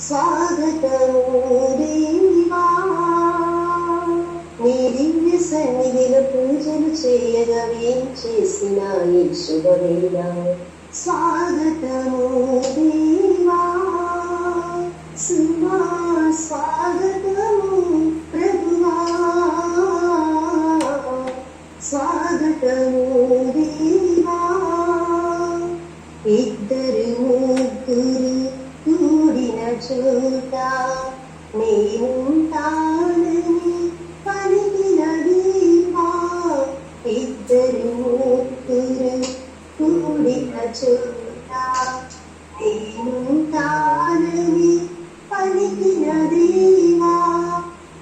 స్వాగతము దేవా, నీ దివ్య సన్నిధిలో పూజలు చేయగా వేంచేసిన ఈ శుభవేళ. స్వాగతము దేవా, సుమా స్వాగతము ప్రభువా, స్వాగతము దేవా. ఇద్దరు ముగ్గురు కూడిన చోట నేనుంటానని పలికిన దేవా. ఇద్దరు ముగ్గురు కూడిన చోట నేనుంటానని పలికిన దేవా.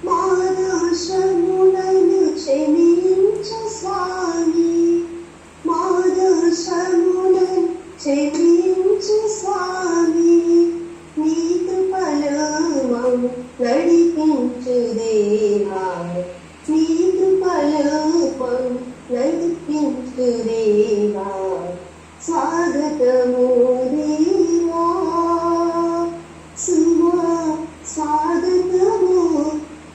మా దోషములను క్షమించు స్వామి, మా దోషములను క్షమించు స్వామి. నీ కృపలో మమ్ము నడిపించు దేవా, నీ కృపలో మమ్ము నడిపించు దేవా. స్వాగతము దేవా, సుమా స్వాగతము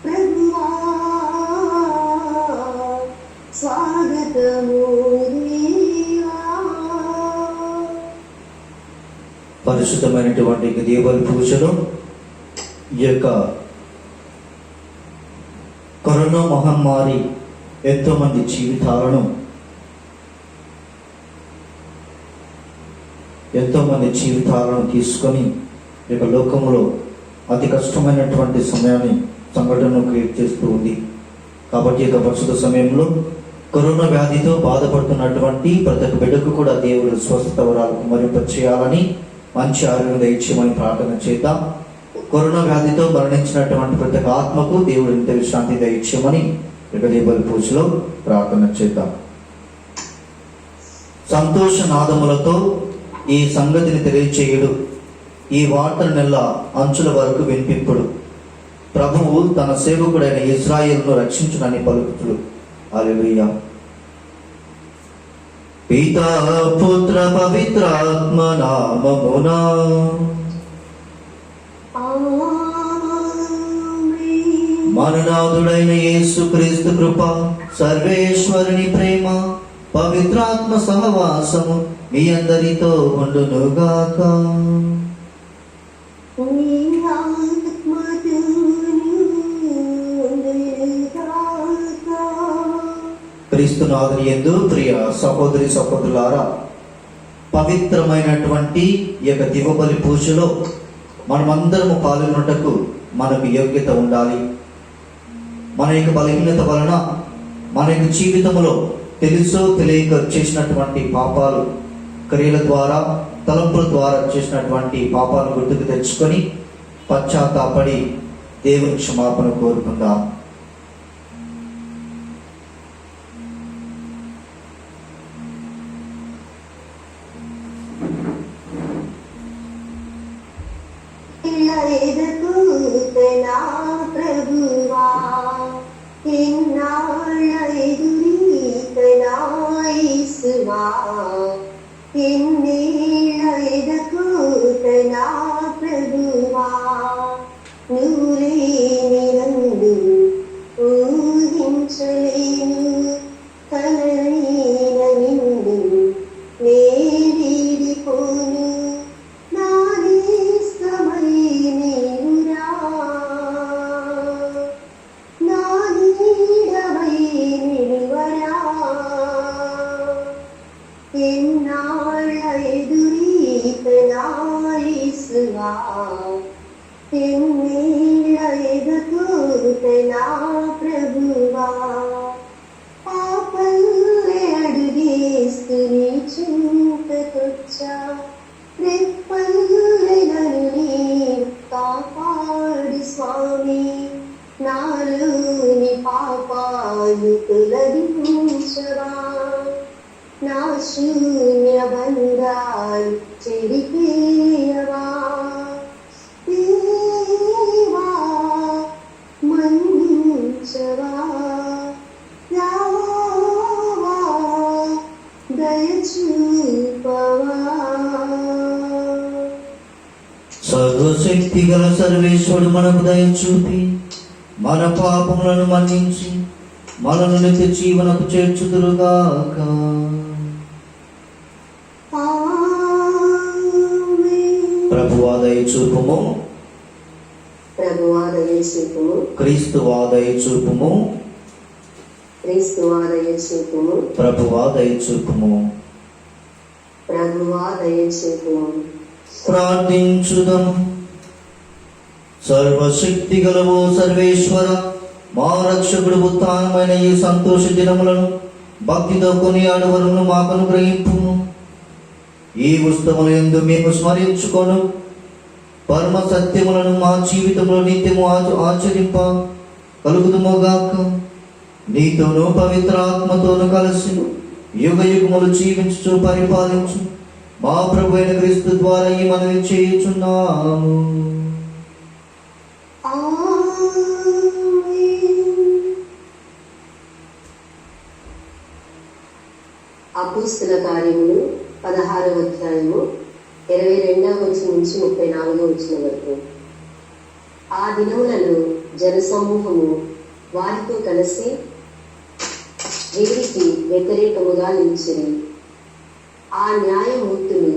ప్రభువా, స్వాగతము దేవా. పరిశుద్ధమైనటువంటి దేవుని పూజలో ఈ యొక్క కరోనా మహమ్మారి ఎంతో మంది జీవితాలను తీసుకొని ఈ యొక్క లోకంలో అతి కష్టమైనటువంటి సమయాన్ని సంఘటనను క్రియేట్ చేస్తూ ఉంది. కాబట్టి ఈ యొక్క ప్రస్తుత సమయంలో కరోనా వ్యాధితో బాధపడుతున్నటువంటి ప్రతి ఒక్క బిడ్డకు కూడా దేవుడు స్వస్థత వరాలకు మరింపచేయాలని, మంచి ఆరోగ్యం దయచేయమని ప్రార్థన చేద్దాం. కరోనా వ్యాధితో మరణించినటువంటి ప్రతి ఒక్క ఆత్మకు దేవుడు ఇంత విశ్రాంతి దయచేయమని దేవుని పూజలో ప్రార్థన చేద్దాం. సంతోష నాదములతో ఈ సంగతిని తెలియచేయుడు, ఈ వార్తను నెల అంచుల వరకు వినిపింపుడు. ప్రభువు తన సేవకుడైన ఇశ్రాయేలును రక్షించునని పలుకుతుడు. హల్లెలూయా. పితా పుత్ర పవిత్రాత్మ నామమునా మననాథుడైన యేసుక్రీస్తు కృప, సర్వేశ్వరుని ప్రేమ, పవిత్రాత్మ సహవాసము మీ అందరితో ఉండునుగాక. క్రీస్తునాథుని యందు ప్రియ సహోదరి సహోదరులారా, పవిత్రమైనటువంటి ఈ యొక్క దివ్యబలి పూజలో మనమందరము పాల్గొనుటకు మనకు యోగ్యత ఉండాలి. మన యొక్క బలహీనత వలన మన యొక్క జీవితంలో తెలుసో తెలియక చేసినటువంటి పాపాలు, క్రియల ద్వారా తలంపుల ద్వారా చేసినటువంటి పాపాలను గుర్తుకు తెచ్చుకొని పశ్చాత్తాపడి దేవుని క్షమాపణ కోరుకుందాం. ప్రభువా, ఎన్నాళ్ళ ఎదురీతనాయిసువా, ఎన్నేళ్ళ ఎదకూతనా ప్రభువా. నువ్వు లేని నందు ఊహించలేను, కలైన నిన్ను నేడిపోను. ఎన్నాళ్ళ ఎదురీతనాయిసువా, ఎన్నేళ్ళ ఎదకూతనా ప్రభువా. పాపల్లే అడుగేస్తూ నీ చింతకొచ్చా, రెప్పల్లే నన్ను నీవు కాపాడు స్వామి. నాలోని పాపాలు తొలగించవా, నా శూన్య బంధాలు చెరిపేయవా. దేవా మన్నించవా, రావా దయచూపవా. సర్వశక్తి గల సర్వేశ్వరుడు మనకు దయ చూపి మన పాపములను మన్నించి మనను నిత్య జీవనకు చేర్చుదురుగాక. ప్రభువా దయ చూపుము, ప్రభువా దయ చూపుము, క్రీస్తువా దయ చూపుము, క్రీస్తువా దయ చూపుము, ప్రభువా దయ చూపుము. ప్రభువా దయ చూపుము. ప్రార్థించుదము. సర్వశక్తి గలవో సర్వేశ్వర, మా రక్షకుడు ఉత్థానమైన ఈ సంతోష దినములను భక్తితో కొనియాడు వరమును మాకు అనుగ్రహింపుము. ఈ ఉత్సవములందు మేము స్మరించుకొను పరమ సత్యములను మా జీవితంలో నిత్యము ఆచరింప కలుగుదుముగాక. నీతోనూ పవిత్ర ఆత్మతోనూ కలిసి యుగ యుగములు జీవించు పరిపాలించు మా ప్రభు అయిన క్రీస్తు ద్వారా ఈ మనవి చేయుచున్నాము. అపోస్తల కార్యములు 16వ అధ్యాయము 22వ వచనం నుంచి 34వ వచనం వరకు. ఆ దినములలో జనసమూహము వారితో కలిసి వీరికి వ్యతిరేకముగా నిలిచిరి. ఆ న్యాయమూర్తులు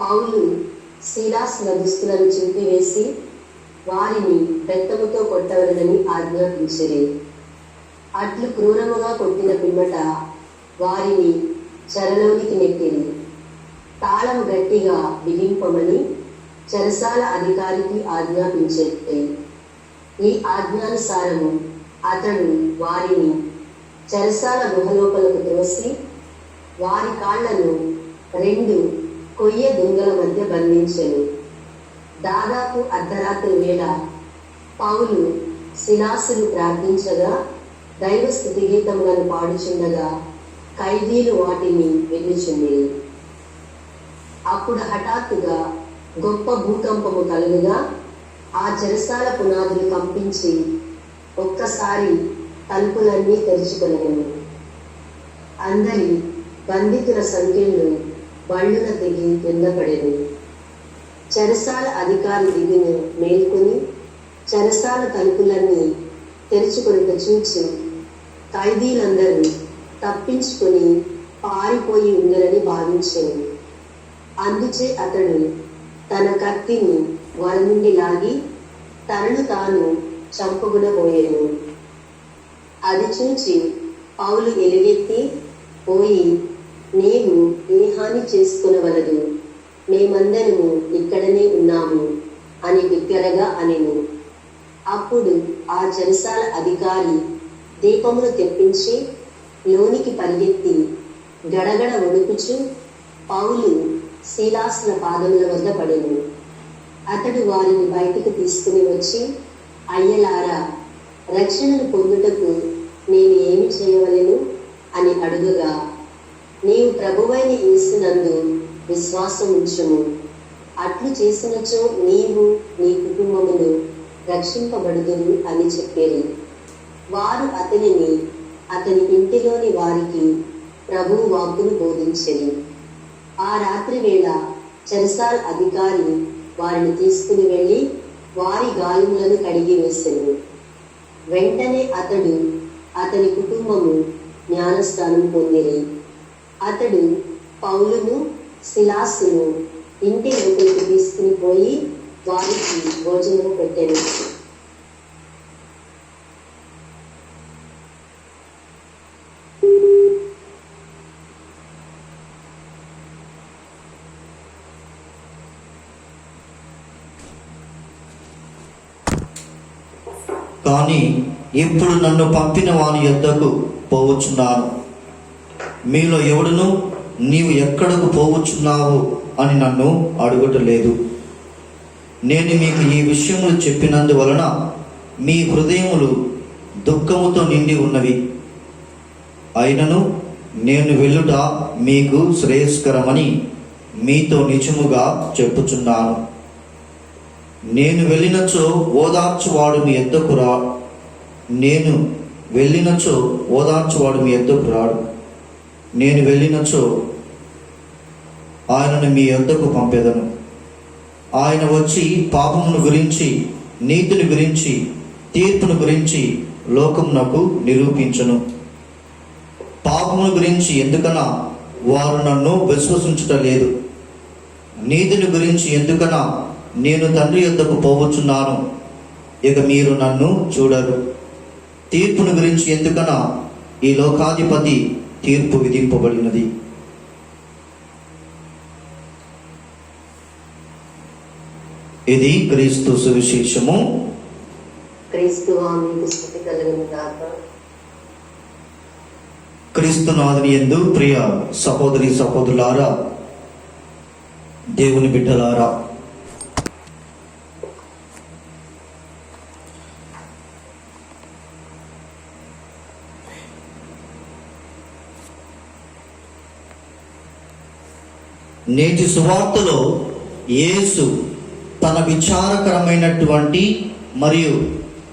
పౌలు శీలాసుల దుస్తులను చింపివేసి వారిని బెత్తముతో కొట్టవలనని ఆజ్ఞాపించిరి. అట్లు క్రూరముగా కొట్టిన పిమ్మట వారిని చెరలోనికి నెట్టిరి. తాళం గట్టిగా బిగింపమని చెరసాల అధికారికి ఆజ్ఞాపించేది. ఈ ఆజ్ఞానుసారము అతడు వారిని చెరసాల గుహలోపలకు త్రోసి వారి కాళ్లను 2 కొయ్య దుంగల మధ్య బంధించెను. దాదాపు అర్ధరాత్రి వేళ పౌలు శిలాసులు ప్రార్థించగా దైవ స్తుతిగీతములను పాడుచుండగా ఖైదీలు వాటిని వినుచుండిరి. అప్పుడు హఠాత్తుగా గొప్ప భూకంపము కలుగుగా ఆ చెరసాల పునాదులు కంపించి ఒక్కసారి తలుపులన్నీ తెరుచుకొనెను. అందరి బంధితుల సంఖ్యలు బళ్ళున తెగి కింద పడెను. చెరసాల అధికారి దిగిని మేల్కొని చెరసాల తలుపులన్నీ తెరుచుకొనుట చూచి ఖైదీలందరూ తప్పించుకొని పారిపోయి ఉందరని భావించెను. అందుచే అతడు తన కత్తిని వారి నుండి లాగి తనను తాను చంపుకునబోయెను. అది చూచి పౌలు ఎలుగెత్తి, పోయి నీవు ఏ హాని చేసుకునవలదు, మేమందరము ఇక్కడనే ఉన్నాము అని బిగ్గరగా అనెను. అప్పుడు ఆ చెరసాల అధికారి దీపమును తెప్పించి లోనికి పరిగెత్తి గడగడ వణుకుచు పౌలు శీలాసుల పాదముల వద్ద పడెను. అతడు వారిని బయటకు తీసుకుని వచ్చి, అయ్యలారా, రక్షణను పొందుటకు నేను ఏమి చేయవలెను అని అడుగగా, నీవు ప్రభువైన యేసునందు విశ్వాసం ఉంచుము, అట్లు చేసినచో నీవు నీ కుటుంబమును రక్షింపబడుదురు అని చెప్పారు. వారు అతనిని అతని ఇంటిలోని వారికి ప్రభువు వాక్కును బోధించెను. ఆ రాత్రి వేళ చెరసాల అధికారి వారిని తీసుకుని వెళ్ళి వారి గాయములను కడిగి వేసెను. వెంటనే అతడు అతని కుటుంబము జ్ఞానస్నానం పొందిరి. అతడు పౌలును శిలాసును ఇంటి లోపలికి తీసుకుని పోయి వారికి భోజనం పెట్టెను. కానీ ఇప్పుడు నన్ను పంపిన వాని యొద్దకు పోవచ్చున్నాను. మీలో ఎవడును నీవు ఎక్కడకు పోవచ్చున్నావు అని నన్ను అడుగుటలేదు. నేను మీకు ఈ విషయములు చెప్పినందువలన మీ హృదయములు దుఃఖముతో నిండి ఉన్నవి. అయినను నేను వెళ్ళుట మీకు శ్రేయస్కరమని మీతో నిజముగా చెప్పుచున్నాను. నేను వెళ్ళినచో ఓదార్చువాడు మీ యొద్దకు రాడు. నేను వెళ్ళినచో ఓదార్చువాడు మీ యొద్దకు రాడు. నేను వెళ్ళినచో ఆయనను మీ యొద్దకు పంపెదను. ఆయన వచ్చి పాపమును గురించి, నీతిని గురించి, తీర్పును గురించి లోకమునకు నిరూపించును. పాపమును గురించి ఎందుకనా వారు నన్ను విశ్వసించుట లేదు. నీతిని గురించి ఎందుకనా నేను తండ్రి యొద్దకు పోవచ్చున్నాను, ఇక మీరు నన్ను చూడరు. తీర్పును గురించి ఎందుకనా ఈ లోకాధిపతి తీర్పు విధింపబడినది. ఇది క్రీస్తు సువిశేషము. క్రీస్తువా మీకు స్తుతి కలుగును గాక. క్రీస్తునాథుని యందు ప్రియ సహోదరి సహోదరులారా, దేవుని బిడ్డలారా, నేటి సువార్తలో యేసు తన విచారకరమైనటువంటి మరియు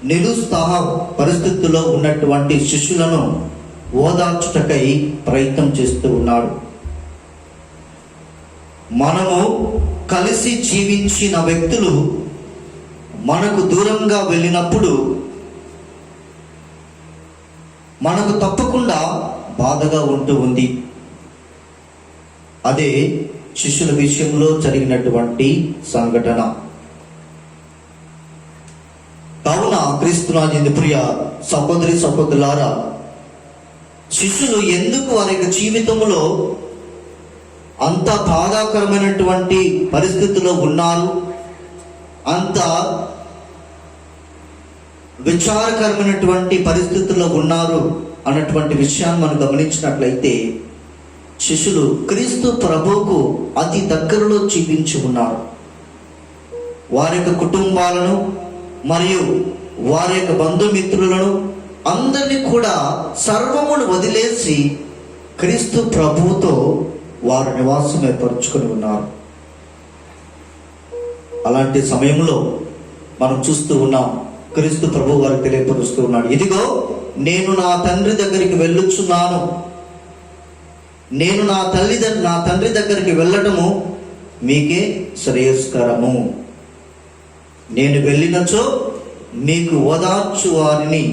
నిరుత్సాహ పరిస్థితుల్లో ఉన్నటువంటి శిష్యులను ఓదార్చుటకై ప్రయత్నం చేస్తూ ఉన్నాడు. మనము కలిసి జీవించిన వ్యక్తులు మనకు దూరంగా వెళ్ళినప్పుడు మనకు తప్పకుండా బాధగా ఉంటూ ఉంది. అదే శిష్యుల విషయంలో జరిగినటువంటి సంఘటన. కావున క్రీస్తునాథుని ప్రియ సహోదరి సహోదరులారా, శిష్యులు ఎందుకు వారి యొక్క జీవితంలో అంత బాధాకరమైనటువంటి పరిస్థితిలో ఉన్నారు, అంత విచారకరమైనటువంటి పరిస్థితుల్లో ఉన్నారు అన్నటువంటి విషయాన్ని మనం గమనించినట్లయితే, శిష్యులు క్రీస్తు ప్రభువుకు అతి దగ్గరలో జీవించి ఉన్నారు. వారి యొక్క కుటుంబాలను మరియు వారి యొక్క బంధుమిత్రులను అందరినీ కూడా సర్వమును వదిలేసి క్రీస్తు ప్రభువుతో వారు నివాసం ఏర్పరచుకొని ఉన్నారు. అలాంటి సమయంలో మనం చూస్తూ ఉన్నాం, క్రీస్తు ప్రభువు వారికి తెలియపరుస్తూ ఉన్నాడు, ఇదిగో నేను నా తండ్రి దగ్గరికి వెళ్ళుచున్నాను, నేను నా తండ్రి దగ్గరికి వెళ్ళటము మీకే శ్రేయస్కరము, నేను వెళ్ళినచో మీకు ఓదార్చు వారిని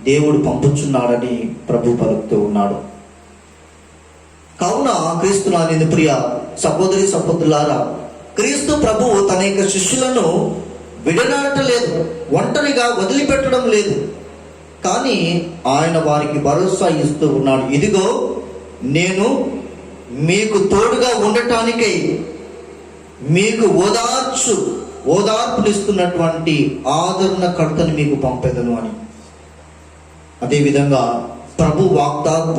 దేవుడు పంపుచున్నాడని ప్రభు పలుకుతూ ఉన్నాడు. కావున క్రీస్తునాథుని ప్రియ సహోదరి సహోదరులారా, క్రీస్తు ప్రభువు తన యొక్క శిష్యులను విడనాడటలేదు, ఒంటరిగా వదిలిపెట్టడం లేదు. కానీ ఆయన వారికి భరోసా ఇస్తూ ఉన్నాడు, ఇదిగో నేను మీకు తోడుగా ఉండటానికై మీకు ఓదార్పునిస్తున్నటువంటి ఆదరణకర్తను మీకు పంపెదను అని. అదేవిధంగా ప్రభు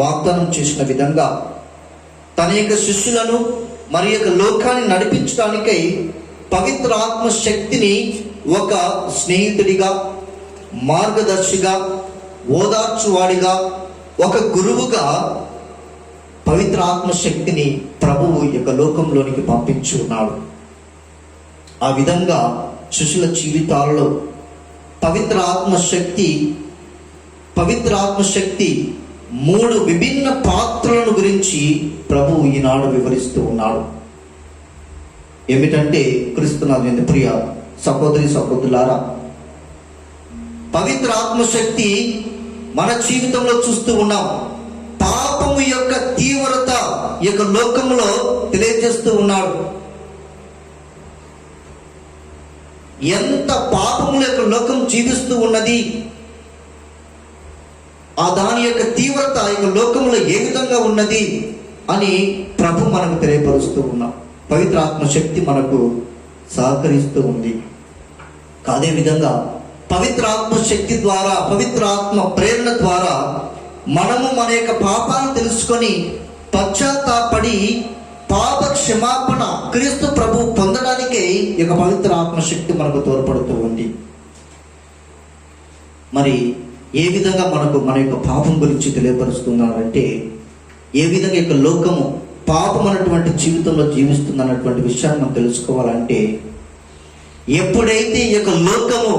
వాగ్దానం చేసిన విధంగా తన యొక్క శిష్యులను మరి యొక్క లోకాన్ని నడిపించడానికై పవిత్ర ఆత్మ శక్తిని ఒక స్నేహితుడిగా, మార్గదర్శిగా, ఓదార్చువాడిగా, ఒక గురువుగా పవిత్ర ఆత్మ శక్తిని ప్రభువు యొక్క లోకంలోనికి పంపించి ఉన్నాడు. ఆ విధంగా శిష్యుల జీవితాలలో పవిత్ర ఆత్మశక్తి 3 విభిన్న పాత్రలను గురించి ప్రభువు ఈనాడు వివరిస్తూ ఉన్నాడు. ఏమిటంటే క్రీస్తునాథుని ప్రియ సహోదరి సహోదరులారా, పవిత్ర ఆత్మశక్తి మన జీవితంలో చూస్తూ ఉన్నాం. పాపము యొక్క తీవ్రత ఈ యొక్క లోకంలో తెలియజేస్తూ ఉన్నాడు. ఎంత పాపముల యొక్క లోకం జీవిస్తూ ఉన్నది, ఆ దాని యొక్క తీవ్రత ఈ యొక్క లోకంలో ఏ విధంగా ఉన్నది అని ప్రభు మనకు తెలియపరుస్తూ ఉన్నాం. పవిత్ర ఆత్మశక్తి మనకు సహకరిస్తూ ఉంది. అదే విధంగా పవిత్ర ఆత్మశక్తి ద్వారా, పవిత్ర ఆత్మ ప్రేరణ ద్వారా మనము మన యొక్క పాపాలను తెలుసుకొని పశ్చాత్తాపడి పాప క్షమాపణ క్రీస్తు ప్రభు పొందడానికే ఈ యొక్క పవిత్ర ఆత్మశక్తి మనకు తోడ్పడుతూ ఉంది. మరి ఏ విధంగా మనకు మన యొక్క పాపం గురించి తెలియపరుస్తున్నారంటే, ఏ విధంగా యొక్క లోకము పాపం అన్నటువంటి జీవితంలో జీవిస్తుంది అన్నటువంటి విషయాన్ని మనం తెలుసుకోవాలంటే, ఎప్పుడైతే ఈ యొక్క లోకము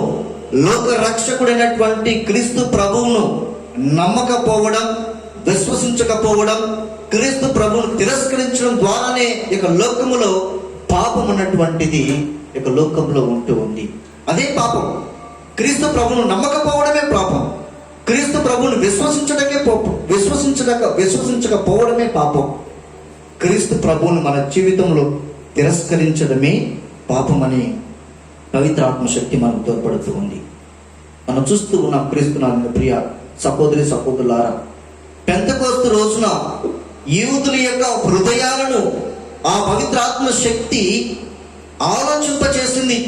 లోక రక్షకుడైనటువంటి క్రీస్తు ప్రభువును నమ్మకపోవడం, విశ్వసించకపోవడం, క్రీస్తు ప్రభువును తిరస్కరించడం ద్వారానే ఇక లోకములో పాపం అన్నటువంటిది ఇక లోకంలో ఉంటూ ఉంది. అదే పాపం. క్రీస్తు ప్రభువును నమ్మకపోవడమే పాపం. క్రీస్తు ప్రభువును విశ్వసించకపోవడమే పాపం. క్రీస్తు ప్రభువును మన జీవితంలో తిరస్కరించడమే పాపమని పవిత్ర ఆత్మశక్తి మనకు తోడ్పడుతూ ఉంది. మనం చూస్తూ ఉన్నాం. క్రీస్తునాథుని ప్రియ సహోదరి సహోదరులారా, పెంతెకోస్తు రోజున యూదుల యొక్క హృదయాలను ఆ పవిత్రాత్మ శక్తి ఆలోచింపచేసింది.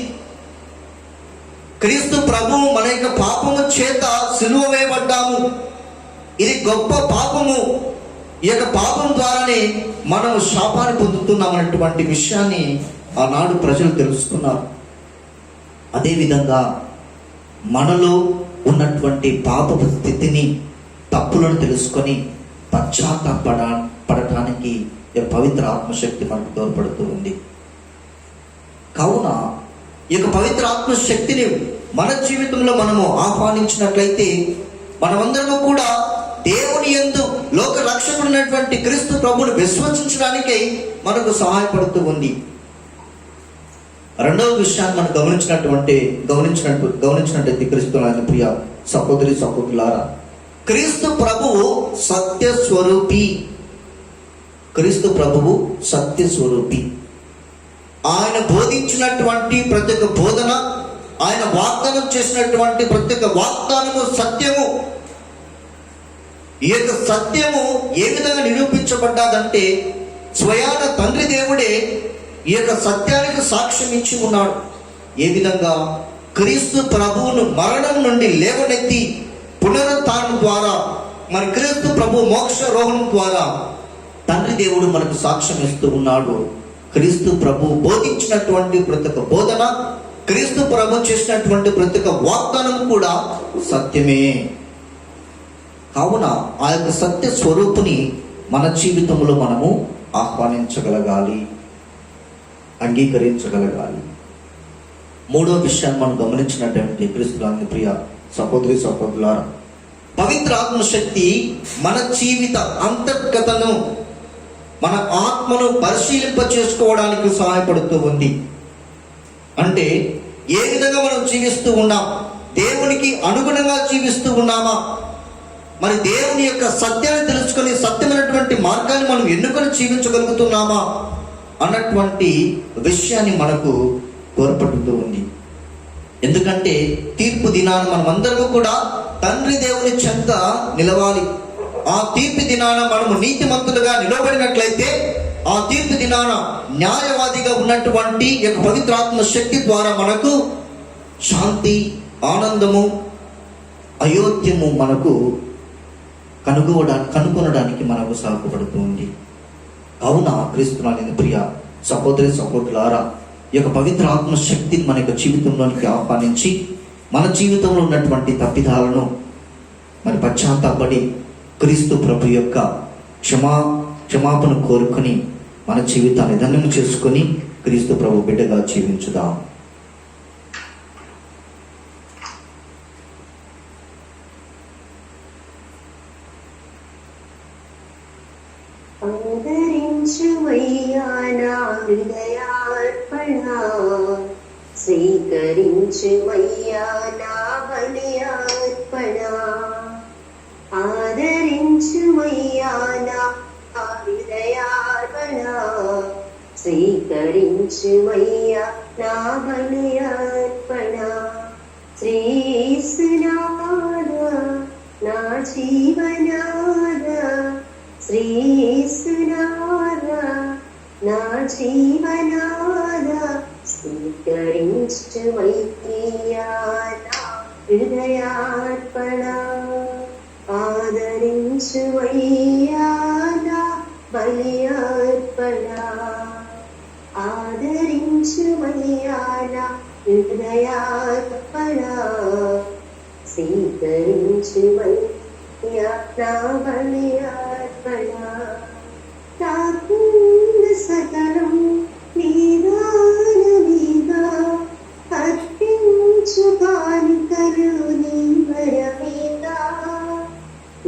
క్రీస్తు ప్రభువు మన యొక్క పాపము చేత సిలువ వేయబడ్డాము, ఇది గొప్ప పాపము, ఈ యొక్క పాపం ద్వారానే మనం శాపాన్ని పొందుతున్నాం అన్నటువంటి విషయాన్ని ఆనాడు ప్రజలు తెలుసుకున్నారు. అదేవిధంగా మనలో ఉన్నటువంటి పాపపు స్థితిని, తప్పులను తెలుసుకొని పశ్చాత్తాపడటానికి పవిత్ర ఆత్మశక్తి మనకు తోడ్పడుతూ ఉంది. కావున ఈ యొక్క పవిత్ర ఆత్మశక్తిని మన జీవితంలో మనము ఆహ్వానించినట్లయితే మనమందరము కూడా దేవుని యందు లోక రక్షకుడైనటువంటి క్రీస్తు ప్రభువును విశ్వసించడానికి మనకు సహాయపడుతూ ఉంది. రెండవ విషయాన్ని మనం గమనించినట్టు క్రీస్తునాథుని ప్రియ సహోదరి సహోదరులారా, క్రీస్తు ప్రభువు సత్య స్వరూపి. క్రీస్తు ప్రభువు సత్య స్వరూపి. ఆయన బోధించినటువంటి ప్రతి ఒక్క బోధన, ఆయన వాగ్దానం చేసినటువంటి ప్రతి ఒక్క వాగ్దానము సత్యము. ఈ యొక్క సత్యము ఏ విధంగా నిరూపించబడ్డాదంటే స్వయాన తండ్రి దేవుడే ఈ యొక్క సత్యానికి సాక్ష్యం ఇచ్చి ఉన్నాడు. ఏ విధంగా క్రీస్తు ప్రభువును మరణం నుండి లేవనెత్తి పునరుత్థానం ద్వారా, మరి క్రీస్తు ప్రభు మోక్షారోహణం ద్వారా తండ్రి దేవుడు మనకు సాక్ష్యం ఇస్తూ ఉన్నాడు. క్రీస్తు ప్రభు బోధించినటువంటి ప్రతి ఒక్క బోధన, క్రీస్తు ప్రభు చేసినటువంటి ప్రతి ఒక్క వాగ్దానం కూడా సత్యమే. కావున ఆ యొక్క సత్య స్వరూపుని మన జీవితంలో మనము ఆహ్వానించగలగాలి, అంగీకరించగలగాలి. మూడో విషయాన్ని మనం గమనించినటువంటి క్రీస్తునాథుని ప్రియ సహోదరి సహోదరులారా, పవిత్ర ఆత్మశక్తి మన జీవిత అంతర్గతను, మన ఆత్మను పరిశీలింప చేసుకోవడానికి సహాయపడుతూ ఉంది. అంటే ఏ విధంగా మనం జీవిస్తూ ఉన్నాం, దేవునికి అనుగుణంగా జీవిస్తూ ఉన్నామా, మరి దేవుని యొక్క సత్యాన్ని తెలుసుకొని సత్యమైనటువంటి మార్గాన్ని మనం ఎన్నుకొని జీవించగలుగుతున్నామా అన్నటువంటి విషయాన్ని మనకు తోడ్పడుతూ ఉంది. ఎందుకంటే తీర్పు దినాన మనమందరము కూడా తండ్రి దేవుని చెంత నిలవాలి. ఆ తీర్పు దినాన మనము నీతిమంతులుగా నిలబడినట్లయితే, ఆ తీర్పు దినాన న్యాయవాదిగా ఉన్నటువంటి యొక్క పవిత్రాత్మ శక్తి ద్వారా మనకు శాంతి, ఆనందము, అయోధ్యము మనకు కనుగొనడానికి మనకు సహాయపడుతుంది. కావున క్రీస్తునాథుని ప్రియ సహోదరి సహోదరులారా, ఈ యొక్క పవిత్ర ఆత్మ శక్తిని మన యొక్క జీవితంలోనికి ఆహ్వానించి మన జీవితంలో ఉన్నటువంటి తప్పిదాలను మరి పశ్చాత్తాపడి క్రీస్తు ప్రభు యొక్క క్షమాపణ కోరుకొని మన జీవితాన్ని ధన్యం చేసుకొని క్రీస్తు ప్రభు బిడ్డగా జీవించుదాం. ఆదరించుమయ్యా నా హృదయార్పణ, స్వీకరించుమయ్యా నా బలియార్పణ. ఆదరించుమయ్యా నా హృదయార్పణ, స్వీకరించుమయ్యా నా బలియార్పణ. శ్రీసునాథ నా జీవనాథ, శ్రీసునాథ నా జీవనాథ, స్వీకరించుమయ్యా నా హృదయార్పణ. ఆదరించుమయ్యా నా బలియార్పణ. ఆదరించుమయ్యా నా హృదయార్పణ, స్వీకరించుమయ్యా నా బలియార్పణ. నాకున్న సకలం నీదానమీగా, అర్పించు కానుకలు నీ వరమేగా.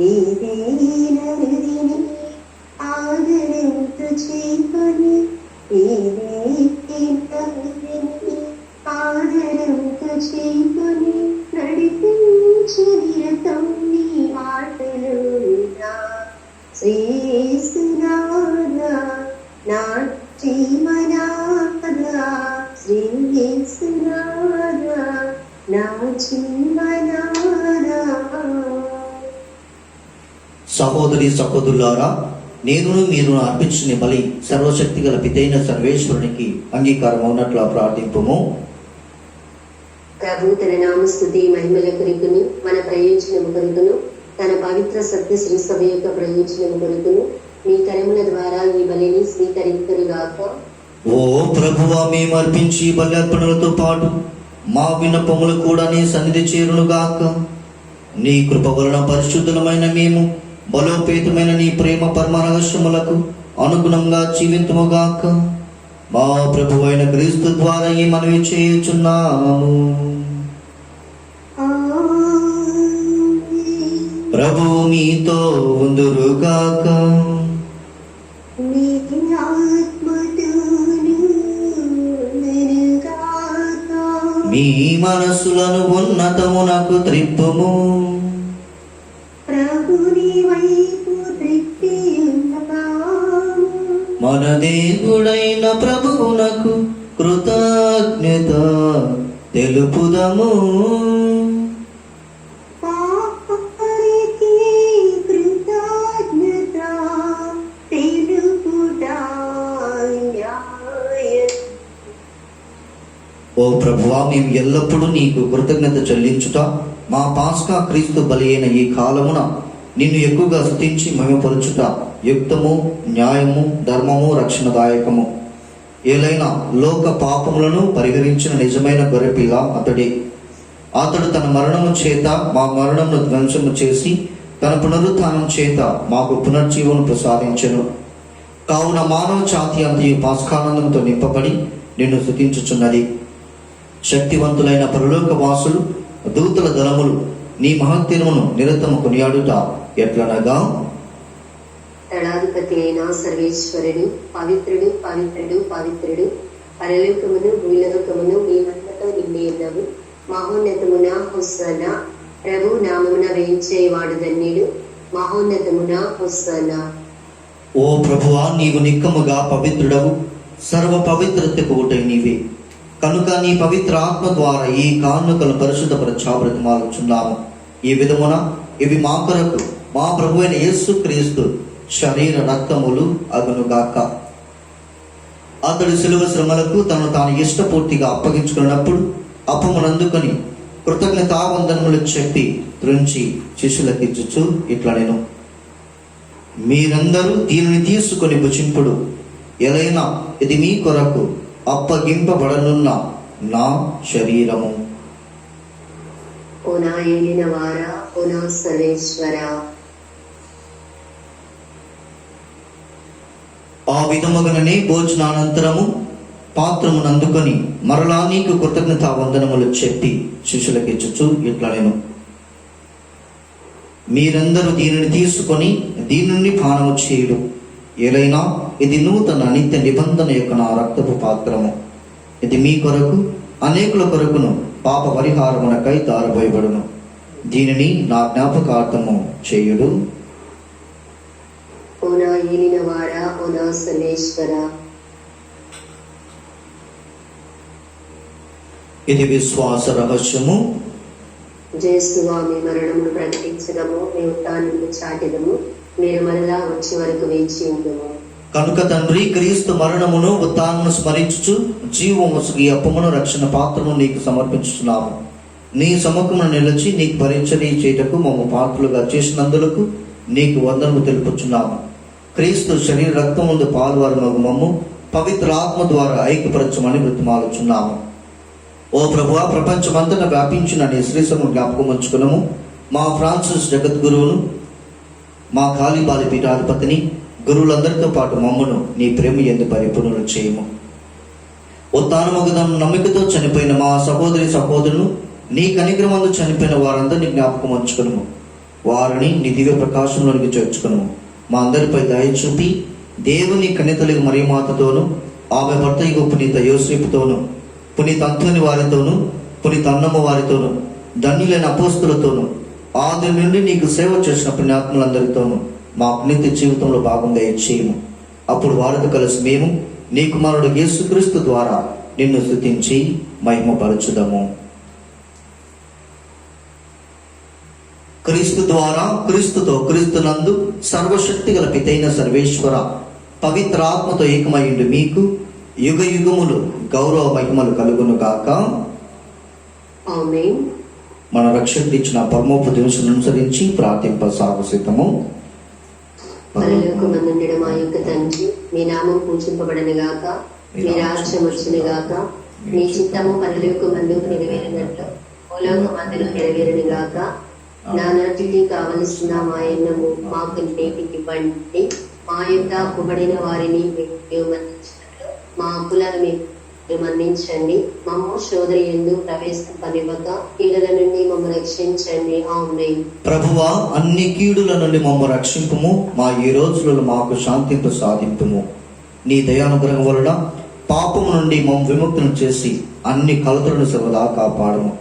ఈ దీన హృదిని ఆదరింతు చేకొని, ఈ దీన హృదిని చేకొని నడిపించు నిరతం నీ మాటలు వినా. శ్రీయేసునాథా నా జీవనాథా, శ్రీయేసునాథా నా జీవనాథా. సహోదరి సహోదరులారా, నేను మీరు అర్పించిన బలి సర్వశక్తి గల పితైన సర్వేశ్వరునికి అంగీకారం అవునట్లా ప్రార్థింపము. ప్రభు తన నామస్తుతి మహిమల కొరకును మన ప్రయోజనము కొరకును తన పవిత్ర సత్య శ్రీ సభ యొక్క ప్రయోజనము కొరకును మీ కరముల ద్వారా ఈ బలిని స్వీకరింతురుగాక. ఓ ప్రభువా, మేము అర్పించి బలి అర్పణలతో పాటు మా విన్నపములు కూడా నీ సన్నిధి చేరునుగాక. నీ కృప వలన పరిశుద్ధులమైన మేము బలోపేతమైన నీ ప్రేమ పరమ రహస్యములకు అనుగుణంగా జీవింతుముగాక. మా ప్రభు అయిన క్రీస్తు ద్వారా ఈ మనవి చేయుచున్నాము. ప్రభు మీతో ఉందురుగాక. మీ ఆత్మతోను ఉండునుగాక. మీ మనస్సులను ఉన్నతమునకు త్రిప్పుము. ప్రభుని వైపు త్రిప్పి ఉన్నాము. మన దేవుడైన ప్రభువునకు కృతజ్ఞత తెలుపుదము. పాపరికి కృతజ్ఞత తెలుపుట న్యాయం. ఓ ప్రభువా, మేము ఎల్లప్పుడూ నీకు కృతజ్ఞత చెల్లించుట మా పాస్కా క్రీస్తు బలి అయిన ఈ కాలమున నిన్ను ఎక్కువగా స్తుతించి మహిమపరచుట యుక్తము, న్యాయము, ధర్మము, రక్షణదాయకము. ఏలైనా లోక పాపములను పరిహరించిన నిజమైన గొర్రెపిల్ల అతడే. అతడు తన మరణము చేత మా మరణమును ధ్వంసము చేసి తన పునరుత్థానం చేత మాకు పునర్జీవను ప్రసాదించెను. కావున మానవ జాతి అంతయు పాస్కానందంతో నింపబడి నిన్ను స్తుతించుచున్నది. శక్తివంతులైన పరలోక వాసులు, దూతల దళములు నీ మహత్యమును నిరతము కొనియాడుట ఎట్లనగా, దళాధిపతి అయిన సర్వేశ్వరుడు పవిత్రుడు పవిత్రుడు పవిత్రుడు, పరలోకమును భూలోకమును మీ మహిమతో నిండి ఉన్నవు. మహోన్నతమున హోసన్నా, ప్రభు నామమున వేయించేవాడు ధన్యుడు. మహోన్నతమున హోసన్నా. ఓ ప్రభువా, నీవు నిక్కముగా పవిత్రుడవు, సర్వ పవిత్రతకు ఊటై నీవే. కనుక నీ పవిత్ర ఆత్మ ద్వారా ఈ కానుకలు పరిశుద్ధపరచా బ్రతిమాలుచున్నాము. ఈ విధమున ఇవి మా కొరకు మా ప్రభు అయిన యేసు క్రీస్తు శరీర రక్తములు అగునుగాక. అతడు శిలువ శ్రమలకు తను తాను ఇష్టపూర్తిగా అప్పగించుకున్నప్పుడు అప్పమునందుకొని కృతజ్ఞతావందనములు చెప్పి త్రుంచి శిష్యులకిచ్చుచు ఇట్లా నేను, మీరందరూ దీనిని తీసుకొని భుజింపుడు. ఎలైనా ఇది మీ కొరకు అప్పగింపబడనున్న నా శరీరము. ఓ నా ఏలిన వారా, ఓ నా సర్వేశ్వర. ఆ విధముగానే భోజనానంతరము పాత్రమును అందుకొని మరలా నీకు కృతజ్ఞతా వందనములు చెప్పి శిష్యులకిచ్చుచు ఇట్లా నేను, మీరందరూ దీనిని తీసుకొని దీని నుండి పానము చేయుడు. ఏలైనా ఇది నూతన నిత్య నిబంధన యొక్క నా రక్తపు పాత్రము. ఇది మీ కొరకు అనేకుల కొరకును పాప పరిహారమునకై దారబోయబడును. దీనిని నా జ్ఞాపకార్థము చేయుడు. ఓ నా ఏలిన వారా, ఓ నా సర్వేశ్వర. ఇది విశ్వాస రహస్యము. జేసువా, మీ మరణమును ప్రకటించడము, మీ ఉత్థానమును చాటెదము. మీరు మరలా వచ్చే వరకు వేచి ఉండుము. కనుక తండ్రి, క్రీస్తు మరణమును ఉత్థానమును స్మరించుచు జీవము ఈ అప్పమును రక్షణ పాత్రను నీకు సమర్పించుతున్నాము. నీ సముఖమును నిలిచి నీకు పరిచర్య చేయుటకు మమ్ము పాత్రలుగా చేసినందులకు నీకు వందనము తెలుపుచున్నాము. క్రీస్తు శరీర రక్తముందు పాల్వారమగు మమ్ము పవిత్ర ఆత్మ ద్వారా ఐక్యపరచమని బ్రతిమాలుచున్నాము. ఓ ప్రభువా, ప్రపంచమంతటా వ్యాపించిన నీ శ్రీసము జ్ఞాపకం ఉంచుకున్నాము. మా ఫ్రాన్సిస్ జగద్గురువును, మా కాళీబాలి పీఠాధిపతిని, గురువులందరితో పాటు మమ్మను నీ ప్రేమ యందు పరిపూర్ణులు చేయము. ఉత్థానమగుదం నమ్మికతో చనిపోయిన మా సహోదరి సహోదరులు, నీ కనికరమందు చనిపోయిన వారందరినీ జ్ఞాపకం ఉంచుకును. వారిని నీ దివ్య ప్రకాశంలోనికి చేర్చుకును. మా అందరిపై దయ చూపి దేవుని కన్యతలకు మరియమాతతోను, ఆమె భర్త పునీత యోసేపుతోను, పునీత అంతోని వారితోను, పునీత అన్నమ్మ వారితోనూ ధన్యులైన అపోస్తులతోనూ ఆది నుండి నీకు సేవ చేసిన పుణ్యాత్ములందరితోనూ మా పునీత జీవితంలో భాగంగా చేయము. అప్పుడు వారితో కలిసి మేము నీ కుమారుడు యేసుక్రీస్తు ద్వారా నిన్ను స్తుతించి మహిమపరచుదము. క్రీస్తు ద్వారా, క్రీస్తుతో, క్రీస్తునందు సర్వశక్తి గల పితైన సర్వేశ్వర పవిత్రాత్మతో ఏకమయ్యుండు మీకు యుగ యుగములు గౌరవ మహిమలు కలుగును గాక. ఆమేన్. మన రక్షకుడు ఇచ్చిన పరమోపదేశం అనుసరించి ప్రార్థింప సాగుసితము. పరలోకమందుండెడు మా యొక్క తండ్రి, మీ నామం పూజింపబడను గాక, మీ రాజ్యం వచ్చును గాక, మీ చిత్తము పరలోకమందు నెరవేరినట్లు భూలోకమందులో నెరవేరును గాక. నానాటికి కావలసిన మా అన్నము మాకు నేటికి ఇవ్వండి. మా యొక్క అప్పుబడిన వారిని మేము మన్నించినట్లు మా అప్పులను మీరు మన్నించండి. మమ్ము శోధన యందు ప్రవేశింపనివ్వక కీడుల నుండి మమ్మల్ని రక్షించండి. ఆమేన్. ప్రభువా, అన్ని కీడుల నుండి మమ్మ రక్షింపుము. మా ఈ రోజులలో మాకు శాంతి ప్రసాదింపుము. నీ దయానుగ్రహం వలన పాపము నుండి మమ్మ విముక్తులు చేసి అన్ని కలతలను సర్వదా కాపాడము.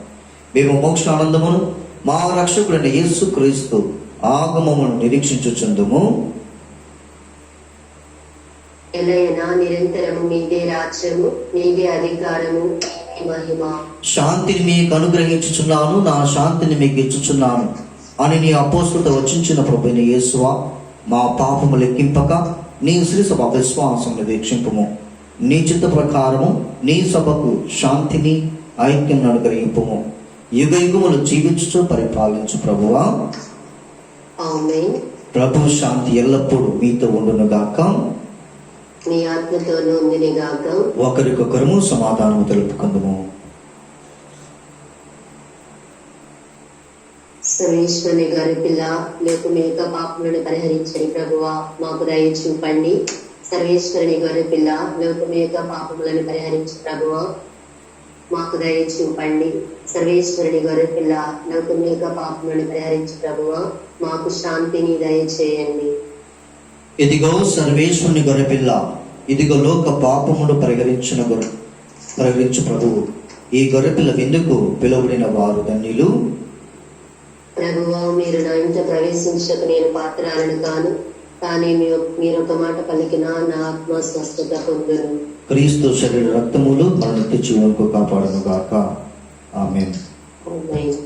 మేము మోక్ష ఆనందమును మా రక్షకుడైన యేసుక్రీస్తు ఆగమమును నిరీక్షించుచుందుము. ఎలయనా నిరంతరము మీదే రాజ్యము, మీదే అధికారము, మీదే మహిమ. శాంతిని మీకు అనుగ్రహించుచున్నాను, నా శాంతిని మీకు ఇచ్చుచున్నాను అని నీ అపోస్తులతో వచించిన ప్రభువైన యేసువా, మా పాపము లెక్కింపక నీ శ్రీ సభ విశ్వాసమును వీక్షింపుము. నీ చిత్త ప్రకారము నీ సభకు శాంతిని, ఐక్యం అనుగ్రహింపుము. యుగ యుగములు జీవించుచు పరిపాలించు ప్రభువా. ఆమేన్. ప్రభు శాంతి ఎల్లప్పుడూ మీతో ఉండును గాక. మీ ఆత్మతోనూ ఉండును గాక. ఒకరికొకరము సమాధానము తెలుపుకుందుము. సర్వేశ్వరుని గారి పిల్ల లోకం యొక్క పాపములను పరిహరించని ప్రభువా మాకు దయ చూపండి. సర్వేశ్వరుని గారి పిల్ల లోకం యొక్క పాపములను పరిహరించు ప్రభువా మాకు దయ చూపండి. సర్వేశ్వరుని గారి పిల్ల లోకం యొక్క పాపములను పరిహరించు ప్రభువా మాకు శాంతిని దయచేయండి. ఇదిగో సర్వేశ్వరుని గొర్రెపిల్ల, ఇదిగో లోక పాపమును పరిహరించు ప్రభువు. ఈ గొర్రెపిల్ల విందుకు పిలువబడిన వారు ధన్యులు. ప్రభువా, మీరు నా ఇంట ప్రవేశించక నేను పాత్రాలను కాను, కానీ మీరు ఒక మాట పలికిన నా ఆత్మ స్వస్థత పొందును. క్రీస్తు శరీర రక్తములు మన నిత్య జీవనకు కాపాడును గాక. ఆమేన్. ఆమేన్.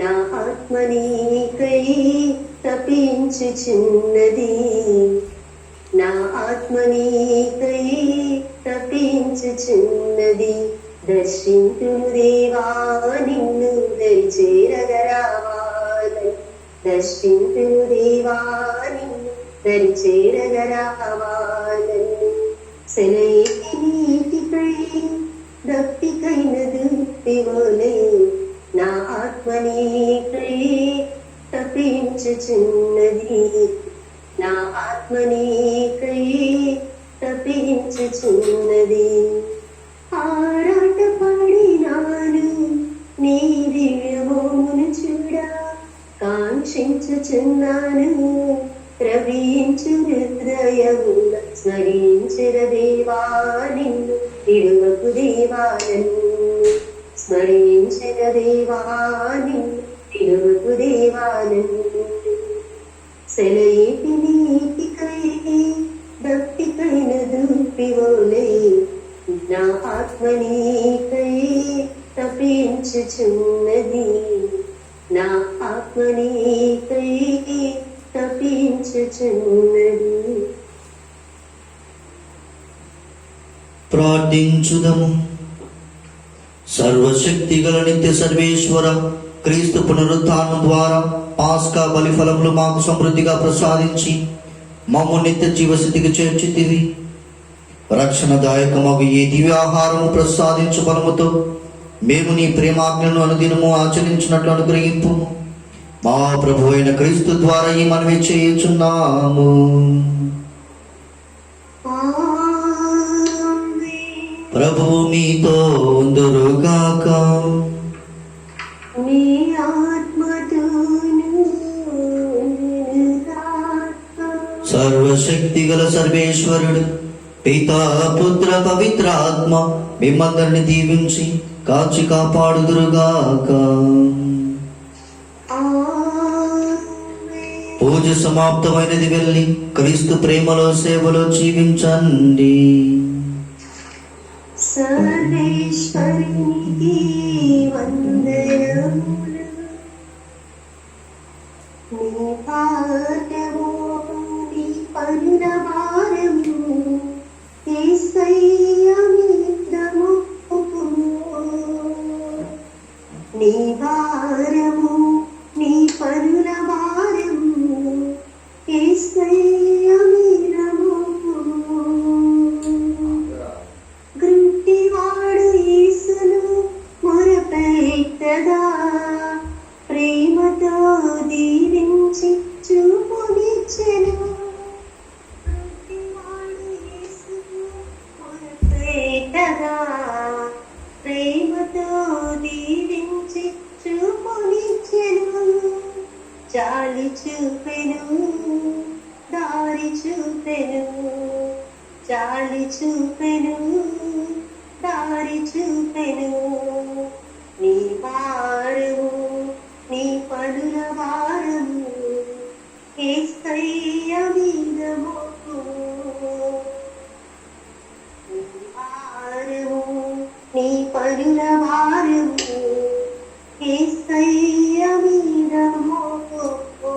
నా ఆత్మ నీకై తపించుచున్నది, నా ఆత్మ నీకై తపించుచున్నది. దర్శింతును దేవా నిన్ను దరిచేరగరావాలని, దర్శింతును దేవా నిన్ను దరిచేరగరావాలని. సెలయేటి నీటికై దప్పికైన దుప్పివోలే నా ఆత్మ నీకై తపించుచున్నది, నా ఆత్మ నీకై తపించుచున్నది. ఆరాట పడినాను నీ దివ్యమోమును చూడ, కాంక్షించుచున్నాను ప్రవహించు హృదయమున. స్మరించిన దేవా నిన్ను విడువకు దేవా నన్ను, స్మరించిన దేవా నిన్ను విడువకు దేవా నన్ను. సెలయేటి నీటికై దప్పికైన దుప్పివోలే నా ఆత్మ నీకై తపించుచున్నది, నా ఆత్మ నీకై తపించుచున్నది. ప్రార్థించుదము. సర్వశక్తి గల నిత్య సర్వేశ్వర, క్రీస్తు పునరుత్థానం ద్వారా పాస్కా బలిఫలములు మాకు సమృద్ధిగా ప్రసాదించి మమ్ము నిత్య జీవస్థితికి చేర్చితివి. రక్షణదాయకమగు ఈ దివ్యాహారము ప్రసాదించు బలముతో మేము నీ ప్రేమాజ్ఞను అనుదినము ఆచరించినట్లు అనుగ్రహింపు. మా ప్రభు అయిన క్రీస్తు ద్వారా ఈ మనవి చేయుచున్నాము. ఆమేన్. ప్రభువు మీతో ఉందురుగాక. నీ ఆత్మతోను సర్వశక్తి గల సర్వేశ్వరుడు పితా పుత్ర పవిత్ర ఆత్మ మిమ్మందరిని దీవించి కాచి కాపాడుదురుగాక. పూజ సమాప్తమైనది, వెళ్ళి క్రీస్తు ప్రేమలో సేవలో జీవించండి. సర్వేశ్వరునికి వందనములు. నీ పాదము నీ పనుల భారము యేసయ్య మీద మోపుము. నీ భారము నీ పనుల భారము యేసయ్య మీద మోపుము. గ్రుడ్డివాడు యేసును మొరపెట్టగా ప్రేమతో దీవించి చూపునిచ్చెను. గ్రుడ్డివాడు యేసును మొరపెట్టగా ప్రేమతో దీవించి చూపునిచ్చెను. జాలి చూపెను, దారి చూపెను, జాలి చూపెను, దారి చూపెను. నీ భారము నీ పనుల భారము యేసయ్య మీద మోపుము. నీ భారము నీ పనుల భారము యేసయ్య మీద మోపుము.